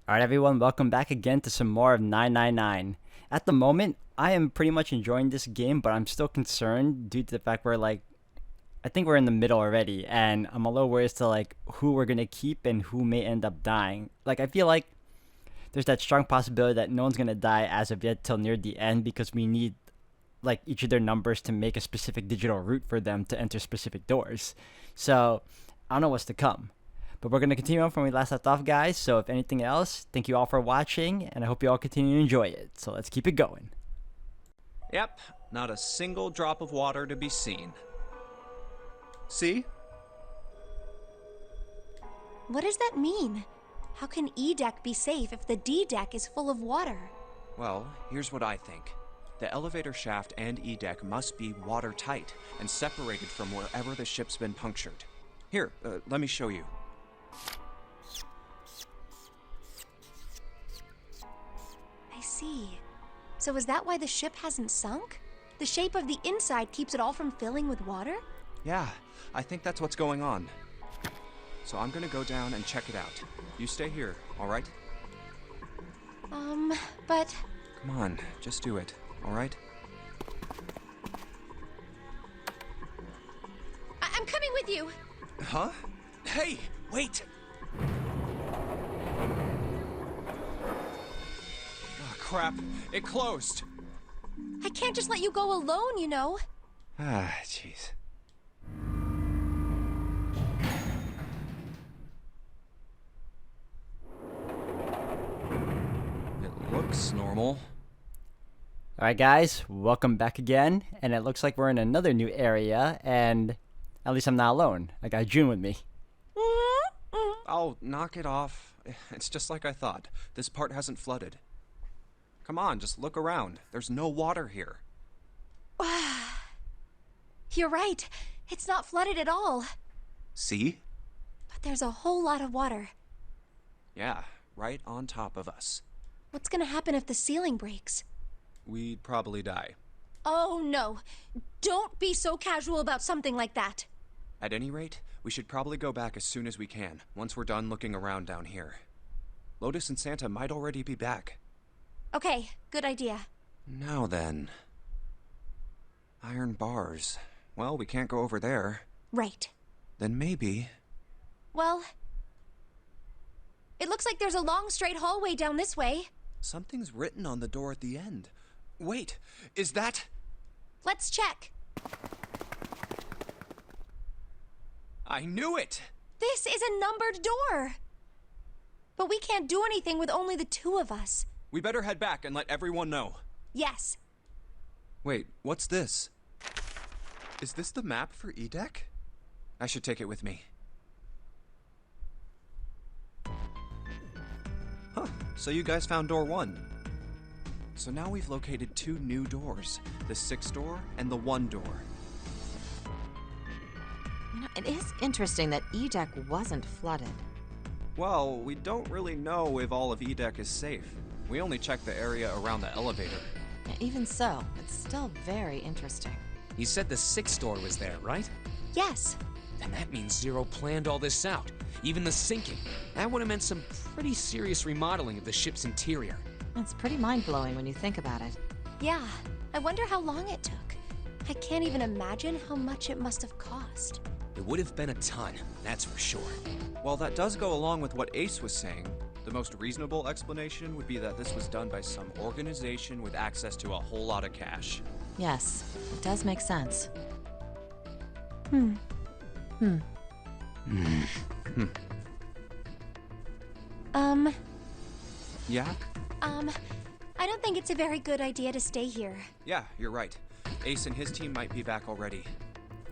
Alright, everyone, welcome back again to some more of 999. At the moment, I am pretty much enjoying this game, but I'm still concerned due to the fact I think we're in the middle already, and I'm a little worried as to who we're gonna keep and who may end up dying. I feel like there's that strong possibility that no one's gonna die as of yet till near the end because we need each of their numbers to make a specific digital route for them to enter specific doors. So I don't know what's to come. But we're going to continue on from where we last left off, guys. So if anything else, thank you all for watching, and I hope you all continue to enjoy it. So let's keep it going. Yep, not a single drop of water to be seen. See? What does that mean? How can E deck be safe if the D deck is full of water? Well, here's what I think. The elevator shaft and E deck must be watertight and separated from wherever the ship's been punctured. Here, let me show you. I see. So is that why the ship hasn't sunk? The shape of the inside keeps it all from filling with water? Yeah, I think that's what's going on. So I'm gonna go down and check it out. You stay here, alright? But... Come on, just do it, alright? I'm coming with you! Huh? Hey, wait! Oh, crap. It closed. I can't just let you go alone, you know. Ah, jeez. It looks normal. Alright, guys, welcome back again. And it looks like we're in another new area, and at least I'm not alone. I got June with me. Oh, knock it off. It's just like I thought. This part hasn't flooded. Come on, just look around. There's no water here. You're right. It's not flooded at all. See? But there's a whole lot of water. Yeah, right on top of us. What's gonna happen if the ceiling breaks? We'd probably die. Oh, no. Don't be so casual about something like that. At any rate, we should probably go back as soon as we can, once we're done looking around down here. Lotus and Santa might already be back. Okay, good idea. Now then... Iron bars. Well, we can't go over there. Right. Then maybe... Well... It looks like there's a long straight hallway down this way. Something's written on the door at the end. Wait, is that... Let's check. I knew it! This is a numbered door. But we can't do anything with only the two of us. We better head back and let everyone know. Yes. Wait, what's this? Is this the map for E-Deck? I should take it with me. Huh, so you guys found door 1. So now we've located 2 new doors. The 6th door and the 1 door. You know, it is interesting that E-Deck wasn't flooded. Well, we don't really know if all of E-Deck is safe. We only checked the area around the elevator. Yeah, even so, it's still very interesting. You said the 6th door was there, right? Yes. Then that means Zero planned all this out, even the sinking. That would have meant some pretty serious remodeling of the ship's interior. It's pretty mind-blowing when you think about it. Yeah. I wonder how long it took. I can't even imagine how much it must have cost. It would have been a ton, that's for sure. While that does go along with what Ace was saying, the most reasonable explanation would be that this was done by some organization with access to a whole lot of cash. Yes, it does make sense. Yeah? I don't think it's a very good idea to stay here. Yeah, you're right. Ace and his team might be back already.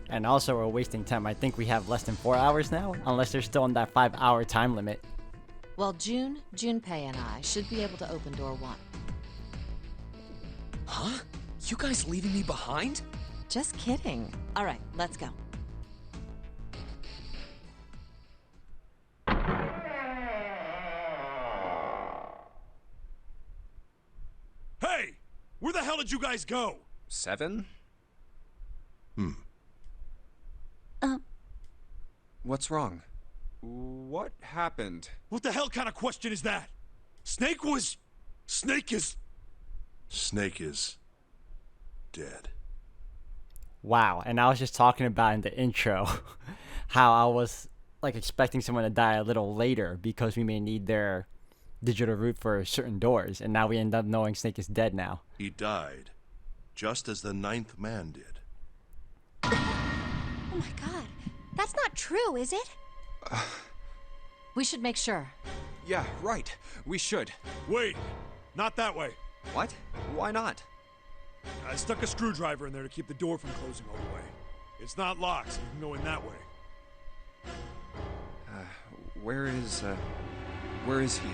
And also, we're wasting time. I think we have less than 4 hours now, unless they're still on that 5-hour time limit. Well, Junpei and I should be able to open door 1. Huh? You guys leaving me behind? Just kidding. All right, let's go. Hey! Where the hell did you guys go? 7? What's wrong? What happened? What the hell kind of question is that? Snake was... Snake is... Snake is... dead. Wow, and I was just talking about in the intro how I was like expecting someone to die a little later because we may need their digital root for certain doors, and now we end up knowing Snake is dead now. He died, just as the ninth man did. Oh my god. That's not true, is it? We should make sure. Yeah, right. We should. Wait, not that way. What? Why not? I stuck a screwdriver in there to keep the door from closing all the way. It's not locked, so you can go in that way. Where is he?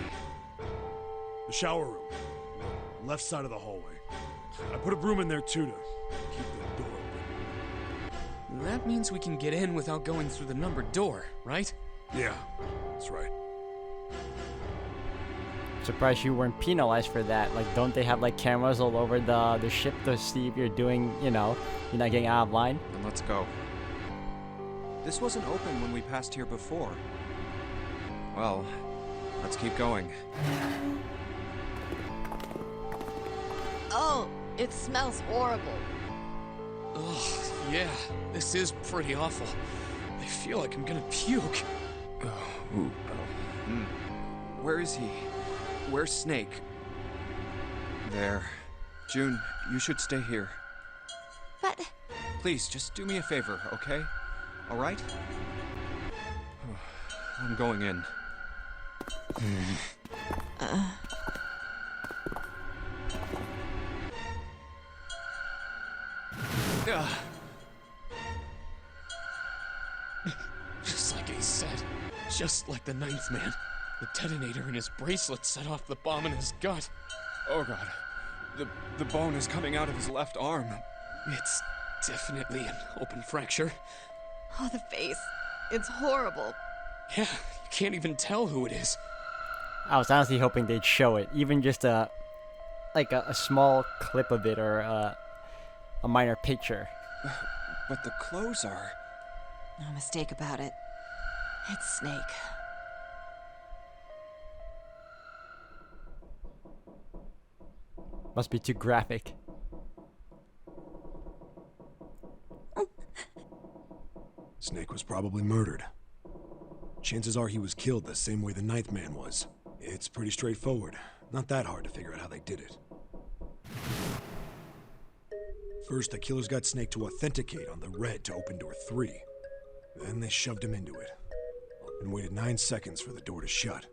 The shower room. Left side of the hallway. I put a broom in there too to keep the door open. That means we can get in without going through the numbered door, right? Yeah, that's right. Surprised you weren't penalized for that. Like, don't they have like cameras all over the ship to see if you're doing, you're not getting out of line? Then let's go. This wasn't open when we passed here before. Well, let's keep going. Oh, it smells horrible. Ugh, yeah, this is pretty awful. I feel like I'm gonna puke. Where is he? Where's Snake? There. June, you should stay here. But Please, just do me a favor, okay? All right? I'm going in. Just like he said. Just like the ninth man. The detonator in his bracelet set off the bomb in his gut. Oh god. The bone is coming out of his left arm. It's definitely an open fracture. Oh, the face. It's horrible. Yeah, you can't even tell who it is. I was honestly hoping they'd show it, even just a small clip of it or a minor picture. But the clothes are... No mistake about it. It's Snake. Must be too graphic. Snake was probably murdered. Chances are he was killed the same way the ninth man was. It's pretty straightforward. Not that hard to figure out how they did it. First, the killers got Snake to authenticate on the red to open door 3. Then they shoved him into it and waited 9 seconds for the door to shut.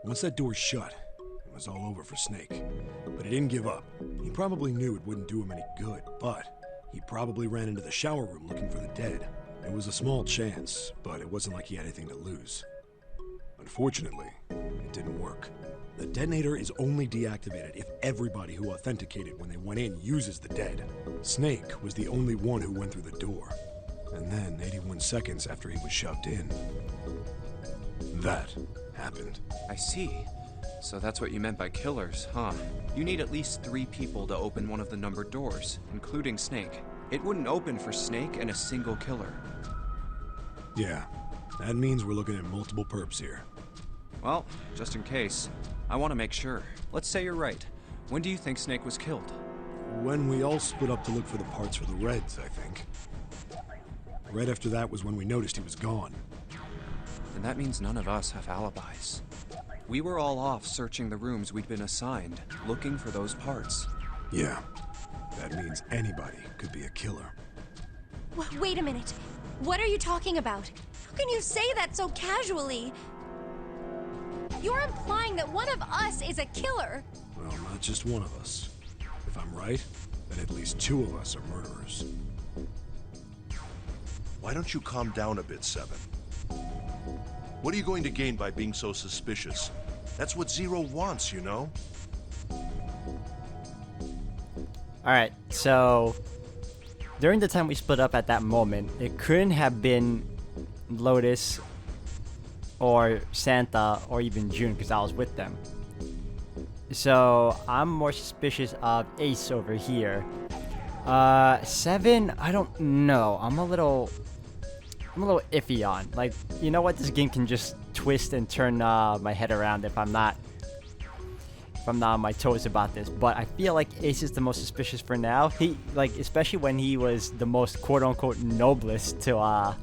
Once that door shut, it was all over for Snake. But he didn't give up. He probably knew it wouldn't do him any good, but he probably ran into the shower room looking for the dead. It was a small chance, but it wasn't like he had anything to lose. Unfortunately, it didn't work. The detonator is only deactivated if everybody who authenticated when they went in uses the dead. Snake was the only one who went through the door. And then, 81 seconds after he was shoved in, that happened. I see. So that's what you meant by killers, huh? You need at least 3 people to open one of the numbered doors, including Snake. It wouldn't open for Snake and a single killer. Yeah, that means we're looking at multiple perps here. Well, just in case, I want to make sure. Let's say you're right. When do you think Snake was killed? When we all split up to look for the parts for the Reds, I think. Right after that was when we noticed he was gone. Then that means none of us have alibis. We were all off searching the rooms we'd been assigned, looking for those parts. Yeah, that means anybody could be a killer. wait a minute. What are you talking about? How can you say that so casually? You're implying that one of us is a killer. Well, not just one of us. If I'm right, then at least 2 of us are murderers. Why don't you calm down a bit, Seven? What are you going to gain by being so suspicious? That's what Zero wants, you know? Alright, so during the time we split up at that moment, it couldn't have been Lotus or Santa or even June because I was with them. So I'm more suspicious of Ace over here. Seven, I don't know. I'm a little iffy on. Like, you know what? This game can just twist and turn my head around if I'm not if I'm not on my toes about this, but I feel like Ace is the most suspicious for now. He, like, especially when he was the most quote-unquote noblest to,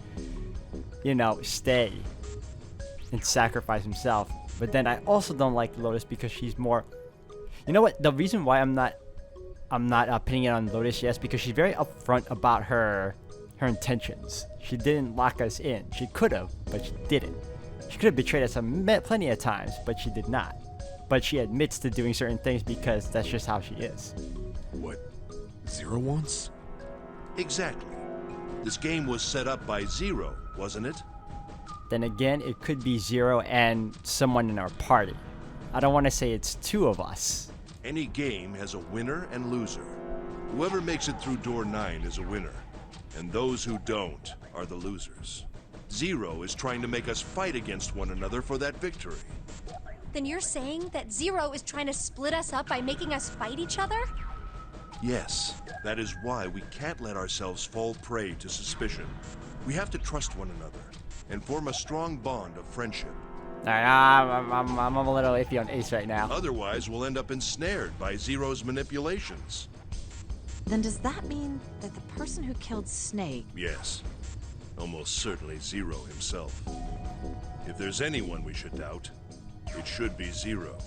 you know, stay and sacrifice himself. But then I also don't like Lotus because she's more... You know what? The reason why I'm not pinning it on Lotus, yes, because she's very upfront about her intentions. She didn't lock us in. She could have, but she didn't. She could have betrayed us plenty of times, but she did not. But she admits to doing certain things because that's just how she is. What Zero wants? Exactly. This game was set up by Zero, wasn't it? Then again, it could be Zero and someone in our party. I don't want to say it's two of us. Any game has a winner and loser. Whoever makes it through door 9 is a winner, and those who don't are the losers. Zero is trying to make us fight against one another for that victory. Then you're saying that Zero is trying to split us up by making us fight each other? Yes, that is why we can't let ourselves fall prey to suspicion. We have to trust one another and form a strong bond of friendship. Alright, I'm a little iffy on Ace right now. Otherwise, we'll end up ensnared by Zero's manipulations. Then does that mean that the person who killed Snake... Yes, almost certainly Zero himself. If there's anyone we should doubt, it should be Zero.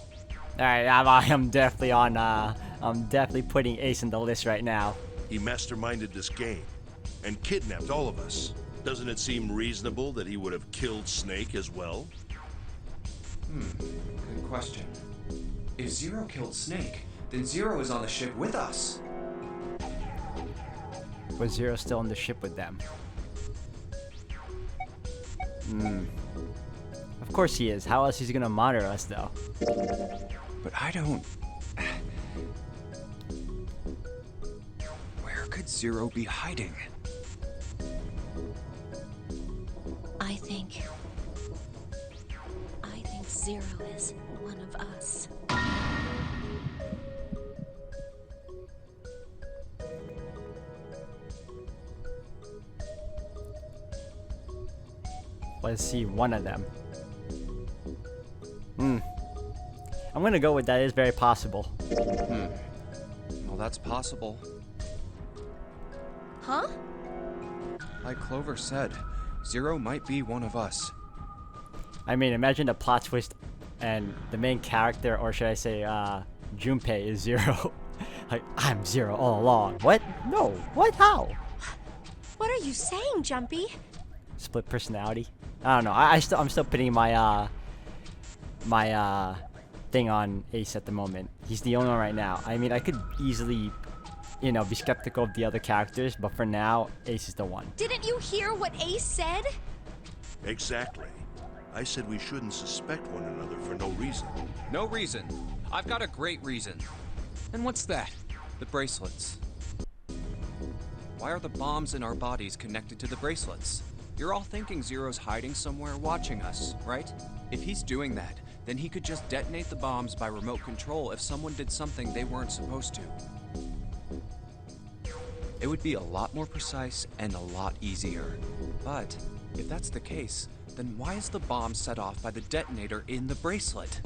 Alright, I'm definitely on, I'm definitely putting Ace in the list right now. He masterminded this game and kidnapped all of us. Doesn't it seem reasonable that he would have killed Snake as well? Good question. If Zero killed Snake, then Zero is on the ship with us. Was Zero still on the ship with them? Of course he is. How else is he gonna monitor us, though? But I don't... Where could Zero be hiding? I think Zero is one of us. Let's see, one of them. I'm gonna go with that. It's very possible. Well, that's possible. Huh? Like Clover said, Zero might be one of us. I mean, imagine the plot twist and the main character, or should I say, Junpei is Zero. Like, I'm Zero all along. What? No. What? How? What are you saying, Jumpy? Split personality? I don't know. I'm still putting my, thing on Ace at the moment. He's the only one right now. I mean, I could easily, you know, be skeptical of the other characters, but for now, Ace is the one. Didn't you hear what Ace said? Exactly. I said we shouldn't suspect one another for no reason. No reason. I've got a great reason. And what's that? The bracelets. Why are the bombs in our bodies connected to the bracelets? You're all thinking Zero's hiding somewhere watching us, right? If he's doing that, then he could just detonate the bombs by remote control if someone did something they weren't supposed to. It would be a lot more precise and a lot easier. But if that's the case, then why is the bomb set off by the detonator in the bracelet?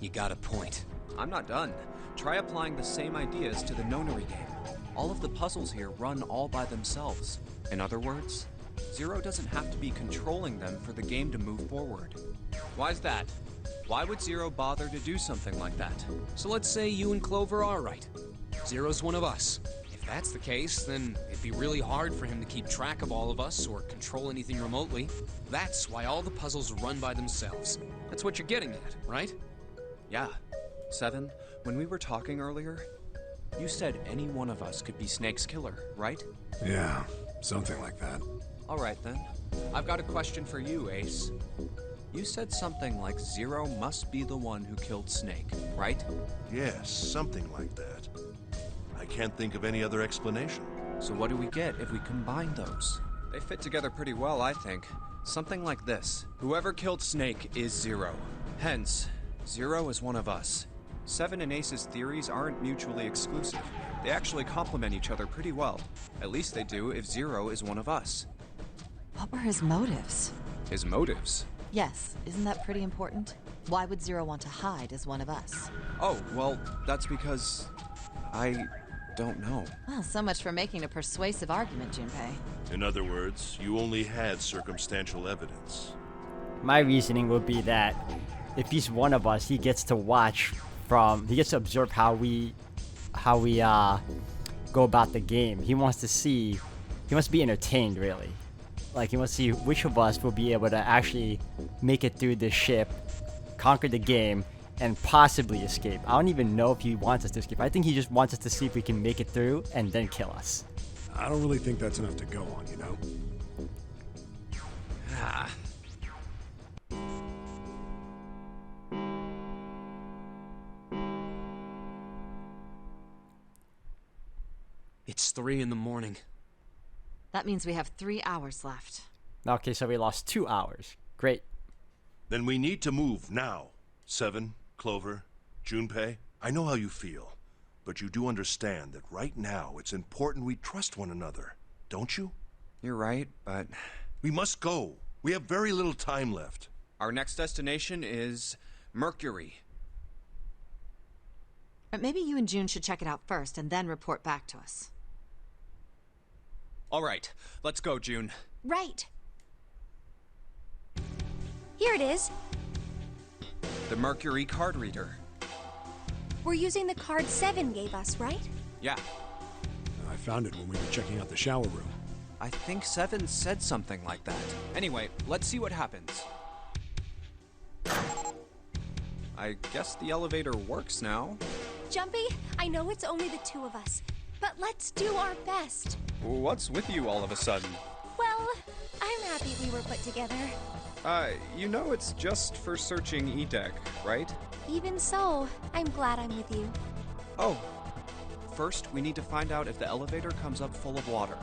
You got a point. I'm not done. Try applying the same ideas to the Nonary game. All of the puzzles here run all by themselves. In other words, Zero doesn't have to be controlling them for the game to move forward. Why's that? Why would Zero bother to do something like that? So let's say you and Clover are right. Zero's one of us. If that's the case, then it'd be really hard for him to keep track of all of us or control anything remotely. That's why all the puzzles run by themselves. That's what you're getting at, right? Yeah. Seven, when we were talking earlier, you said any one of us could be Snake's killer, right? Yeah, something like that. Alright then. I've got a question for you, Ace. You said something like Zero must be the one who killed Snake, right? Yes, something like that. I can't think of any other explanation. So what do we get if we combine those? They fit together pretty well, I think. Something like this. Whoever killed Snake is Zero. Hence, Zero is one of us. Seven and Ace's theories aren't mutually exclusive. They actually complement each other pretty well. At least they do if Zero is one of us. What were his motives? His motives? Yes, isn't that pretty important? Why would Zero want to hide as one of us? Oh, well, that's because I don't know. Well, so much for making a persuasive argument, Junpei. In other words, you only had circumstantial evidence. My reasoning would be that if he's one of us, he gets to he gets to observe how we go about the game. He wants to be entertained, really. Like, he wants to see which of us will be able to actually make it through this ship, conquer the game, and possibly escape. I don't even know if he wants us to escape. I think he just wants us to see if we can make it through and then kill us. I don't really think that's enough to go on, you know? Ah. It's 3 in the morning. That means we have 3 hours left. Okay, so we lost 2 hours. Great. Then we need to move now. Seven, Clover, Junpei, I know how you feel, but you do understand that right now it's important we trust one another, don't you? You're right, but We must go. We have very little time left. our next destination is Mercury. But maybe you and June should check it out first and then report back to us. All right, let's go, June. Right. Here it is. The Mercury card reader. We're using the card 7 gave us, right? Yeah, I found it when we were checking out the shower room. I think 7 said something like that. Anyway, let's see what happens. I guess the elevator works now. Jumpy, I know it's only the 2 of us, but let's do our best. What's with you all of a sudden? Well, I'm happy we were put together. You know it's just for searching E-Deck, right? Even so, I'm glad I'm with you. Oh. First, we need to find out if the elevator comes up full of water.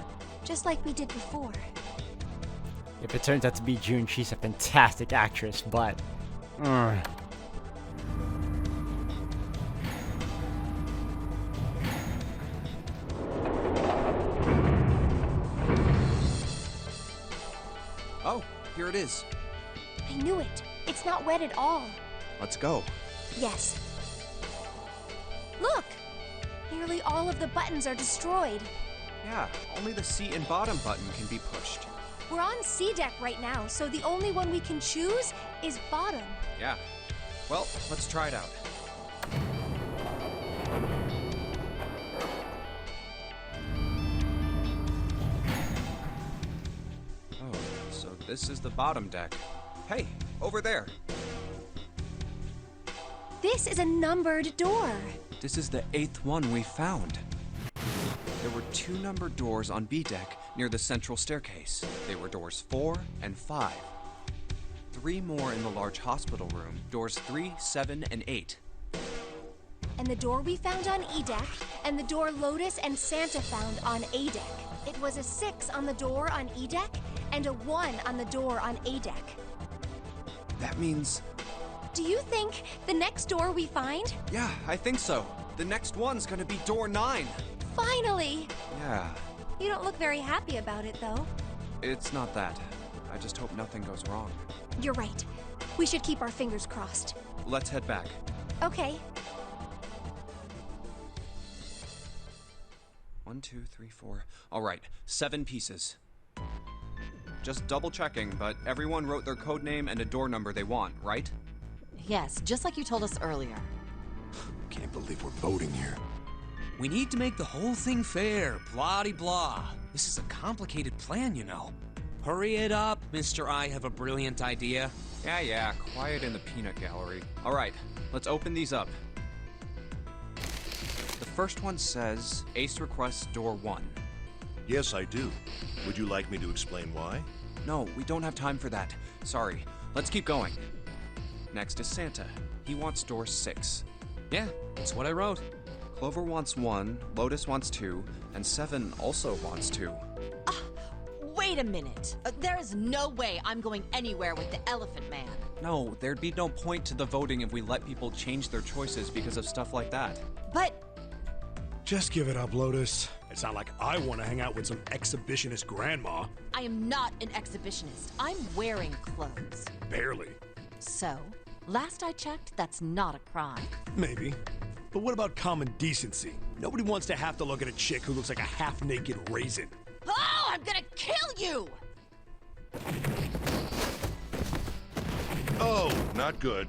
Just like we did before. If it turns out to be June, she's a fantastic actress, but... Oh, here it is. I knew it. It's not wet at all. Let's go. Yes. Look! Nearly all of the buttons are destroyed. Yeah, only the seat and bottom button can be pushed. We're on C deck right now, so the only one we can choose is bottom. Yeah. Well, let's try it out. Oh, so this is the bottom deck. Hey, over there. This is a numbered door. This is the 8th one we found. There were 2 numbered doors on B deck near the central staircase. They were doors 4 and 5. 3 more in the large hospital room, doors 3, 7, and 8. And the door we found on E deck, and the door Lotus and Santa found on A deck. It was a 6 on the door on E deck, and a 1 on the door on A deck. That means... Do you think the next door we find? Yeah, I think so. The next one's gonna be door 9. Finally! Yeah, You don't look very happy about it, though. it's not that. I just hope nothing goes wrong. You're right. We should keep our fingers crossed. Let's head back. Okay. 1, 2, 3, 4. All right, 7 pieces. Just double checking, but everyone wrote their code name and a door number they want, right? Yes, just like you told us earlier. Can't believe we're voting here. We need to make the whole thing fair, blah-de-blah. This is a complicated plan, you know. Hurry it up, Mr. I have a brilliant idea. Yeah, quiet in the peanut gallery. All right, let's open these up. The first one says, Ace requests door 1. Yes, I do. Would you like me to explain why? No, we don't have time for that. Sorry. Let's keep going. Next is Santa. He wants door 6. Yeah, that's what I wrote. Clover wants 1, Lotus wants 2, and 7 also wants 2. Wait a minute. There is no way I'm going anywhere with the Elephant Man. No, there'd be no point to the voting if we let people change their choices because of stuff like that. But Just give it up, Lotus. It's not like I want to hang out with some exhibitionist grandma. I am not an exhibitionist. I'm wearing clothes. Barely. So, Last I checked, that's not a crime. Maybe. But what about common decency? Nobody wants to have to look at a chick who looks like a half-naked raisin. Oh, I'm gonna kill you! Oh, not good.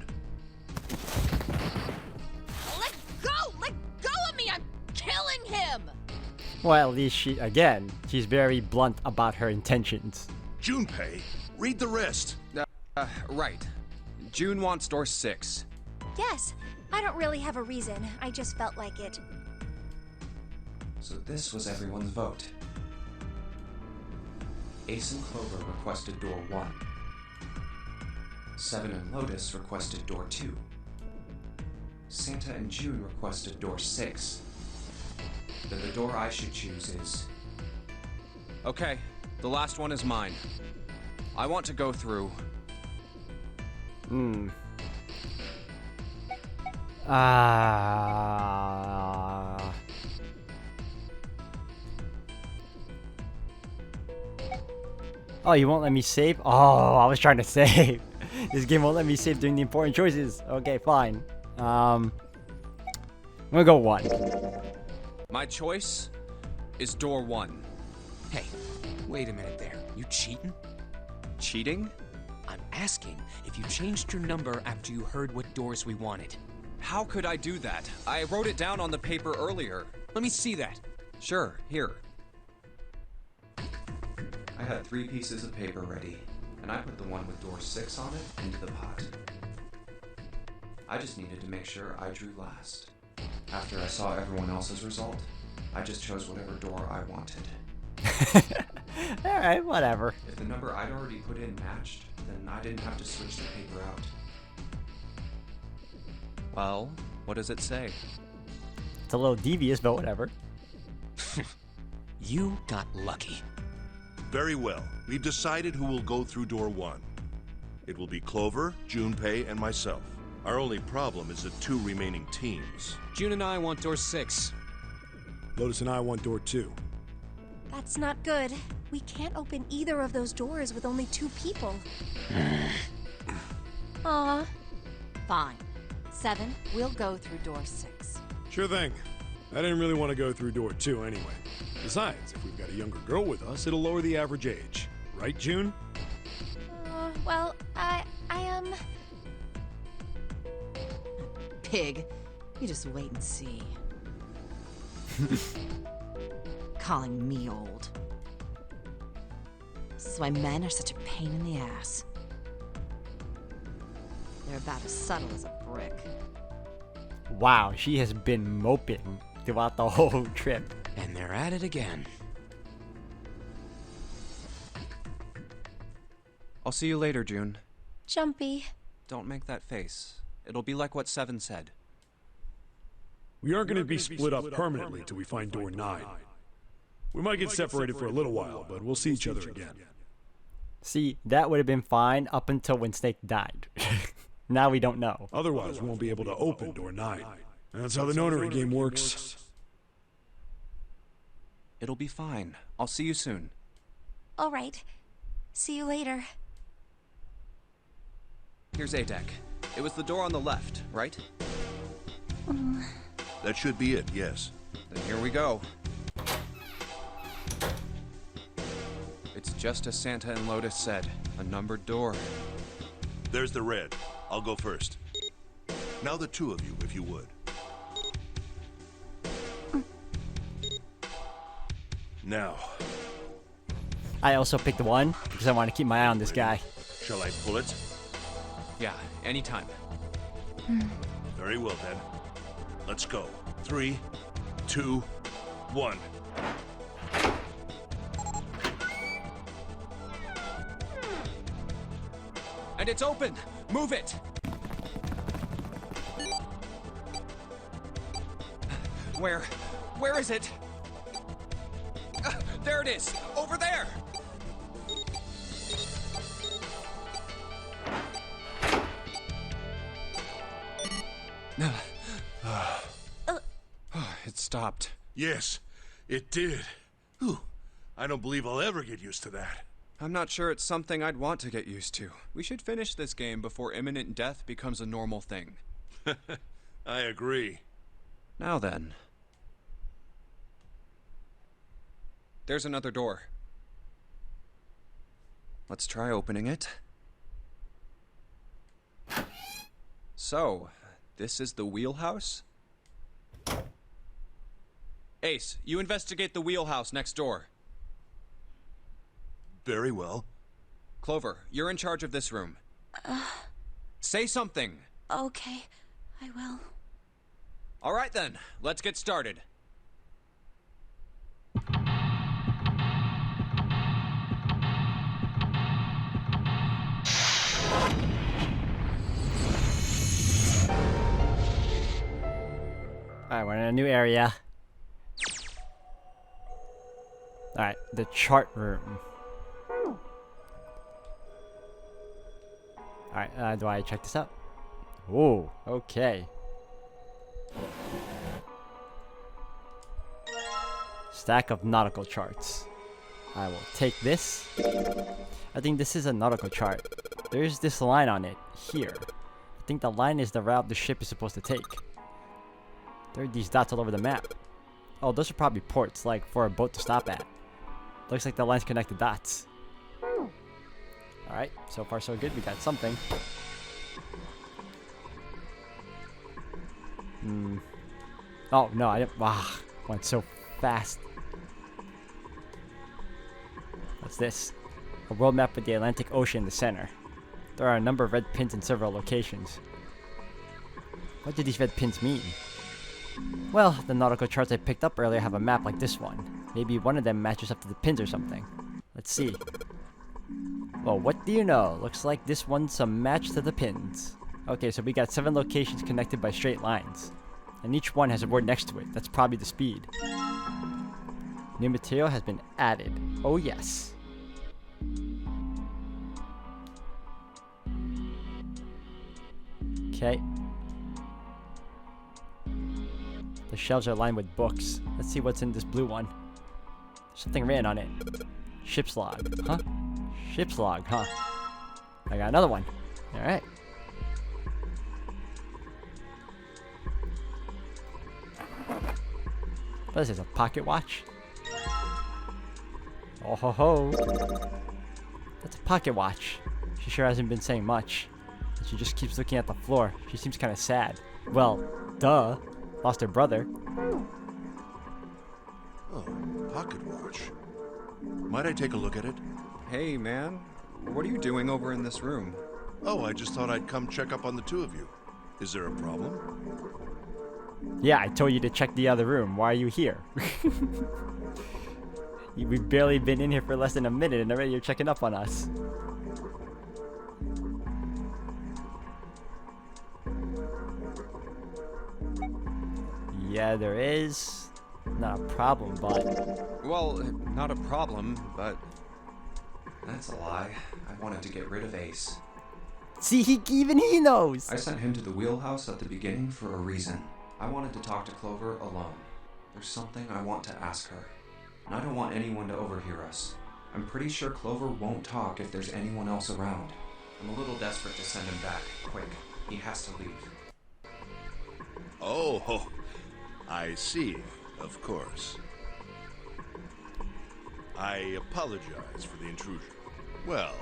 Let go! Let go of me! I'm killing him! Well, at least she's very blunt about her intentions. Junpei, read the rest. Right. June wants door 6. Yes, I don't really have a reason. I just felt like it. So this was everyone's vote. Ace and Clover requested door 1. Seven and Lotus requested door 2. Santa and June requested door 6. Then the door I should choose is... Okay, the last one is mine. I want to go through... Oh, you won't let me save? Oh, I was trying to save. This game won't let me save during the important choices. Okay, fine. I'm gonna go 1. My choice is door 1. Hey, wait a minute there. You cheating? Cheating? I'm asking if you changed your number after you heard what doors we wanted. How could I do that? I wrote it down on the paper earlier. Let me see that. Sure, here. I had 3 pieces of paper ready, and I put the one with door 6 on it into the pot. I just needed to make sure I drew last. After I saw everyone else's result, I just chose whatever door I wanted. Alright, whatever. If the number I'd already put in matched, then I didn't have to switch the paper out. Well, what does it say? It's a little devious, but whatever. You got lucky. Very well. We've decided who will go through door 1. It will be Clover, Junpei, and myself. Our only problem is the 2 remaining teams. June and I want door 6. Lotus and I want door 2. That's not good. We can't open either of those doors with only 2 people. Aw. Fine. 7, we'll go through door 6. Sure thing. I didn't really want to go through door 2 anyway. Besides, if we've got a younger girl with us, it'll lower the average age. Right, June? Well, I Pig, you just wait and see. Calling me old. This is why men are such a pain in the ass. They're about as subtle as a brick. Wow, she has been moping throughout the whole trip. And they're at it again. I'll see you later, June. Jumpy. Don't make that face. It'll be like what 7 said. We aren't going to be split up permanently till we find door 9. We might get separated for a little while, but we'll see each other again. See, that would have been fine up until when Snake died. Now we don't know. Otherwise, we won't be able to open door 9. And that's how the notary game works. It'll be fine. I'll see you soon. All right. See you later. Here's A deck. It was the door on the left, right? That should be it, yes. Then here we go. It's just as Santa and Lotus said, a numbered door. There's the red. I'll go first. Now the 2 of you, if you would. Now, I also picked 1 because I want to keep my eye on this guy. shall I pull it? Yeah, anytime. Very well then. Let's go. 3, 2, 1. And it's open! Move it! Where is it? There it is! Over there! It stopped. Yes, it did. Whew. I don't believe I'll ever get used to that. I'm not sure it's something I'd want to get used to. We should finish this game before imminent death becomes a normal thing. I agree. Now then. There's another door. Let's try opening it. So, this is the wheelhouse? Ace, you investigate the wheelhouse next door. Very well. Clover, you're in charge of this room. Say something! Okay, I will. All right then, let's get started. Alright, we're in a new area. Alright, the chart room. Alright, do I check this out? Whoa, okay. Stack of nautical charts. I will take this. I think this is a nautical chart. There's this line on it, here. I think the line is the route the ship is supposed to take. There are these dots all over the map. Oh, those are probably ports, like for a boat to stop at. Looks like the lines connect the dots. Alright, so far so good. We got something. Oh, no, I didn't. Wow, went so fast. What's this? A world map with the Atlantic Ocean in the center. There are a number of red pins in several locations. What do these red pins mean? Well, the nautical charts I picked up earlier have a map like this one. Maybe one of them matches up to the pins or something. Let's see. Well, what do you know? Looks like this one's a match to the pins. Okay, so we got 7 locations connected by straight lines. And each one has a word next to it. That's probably the speed. New material has been added. Oh yes. Okay. The shelves are lined with books. Let's see what's in this blue one. Something written on it. Ship's log. Huh? Ship's log, huh? I got another one. Alright. What is this, a pocket watch? Oh ho ho. That's a pocket watch. She sure hasn't been saying much. She just keeps looking at the floor. She seems kind of sad. Well, duh. Lost her brother. Oh, pocket watch. Might I take a look at it? Hey, man. What are you doing over in this room? Oh, I just thought I'd come check up on the two of you. Is there a problem? Yeah, I told you to check the other room. Why are you here? We've barely been in here for less than a minute and already you're checking up on us. Yeah, there is. Not a problem, but... Well, not a problem, but... That's a lie. I wanted to get rid of Ace. See, even he knows! I sent him to the wheelhouse at the beginning for a reason. I wanted to talk to Clover alone. There's something I want to ask her. And I don't want anyone to overhear us. I'm pretty sure Clover won't talk if there's anyone else around. I'm a little desperate to send him back. Quick. He has to leave. Oh, I see. Of course. I apologize for the intrusion. Well,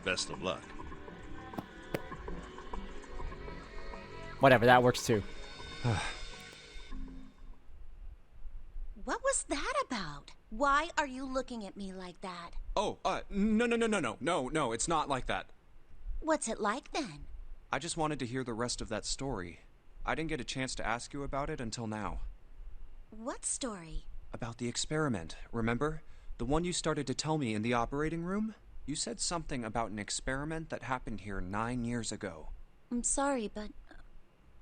best of luck. Whatever, that works too. What was that about? Why are you looking at me like that? Oh, no, it's not like that. What's it like then? I just wanted to hear the rest of that story. I didn't get a chance to ask you about it until now. What story? About the experiment, remember? The one you started to tell me in the operating room? You said something about an experiment that happened here 9 years ago. I'm sorry, but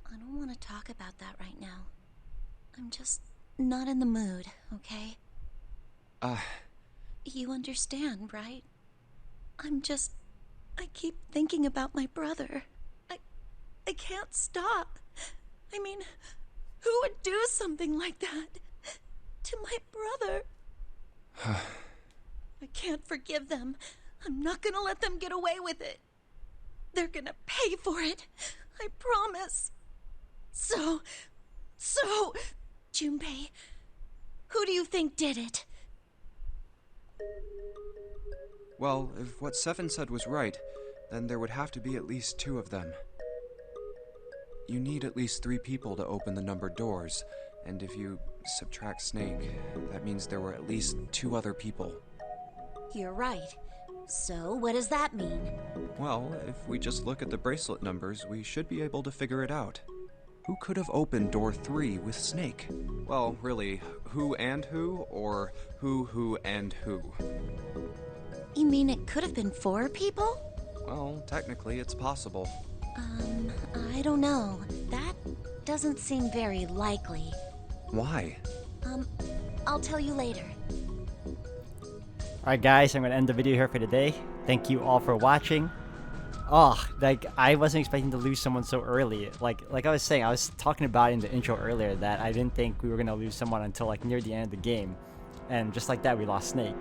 I don't want to talk about that right now. I'm just not in the mood, okay? You understand, right? I keep thinking about my brother. I can't stop. I mean, who would do something like that to my brother? I can't forgive them. I'm not gonna let them get away with it. They're gonna pay for it. I promise. So, Junpei, who do you think did it? Well, if what Seven said was right, then there would have to be at least 2 of them. You need at least 3 people to open the numbered doors, and if you subtract Snake, that means there were at least 2 other people. You're right. So, what does that mean? Well, if we just look at the bracelet numbers, we should be able to figure it out. Who could have opened door 3 with Snake? Well, really, who and who, or who and who? You mean it could have been 4 people? Well, technically, it's possible. I don't know. That doesn't seem very likely. Why? I'll tell you later. Alright guys, I'm gonna end the video here for today. Thank you all for watching. Oh, like, I wasn't expecting to lose someone so early. Like I was saying, I was talking about in the intro earlier that I didn't think we were gonna lose someone until like near the end of the game. And just like that, we lost Snake.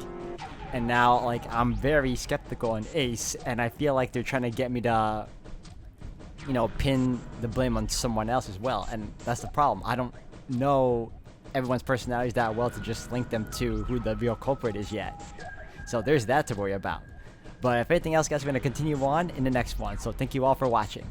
And now, like, I'm very skeptical on Ace, and I feel like they're trying to get me to, you know, pin the blame on someone else as well. And that's the problem. I don't know everyone's personalities that well to just link them to who the real culprit is yet. So there's that to worry about. But if anything else, guys, we're going to continue on in the next one. So thank you all for watching.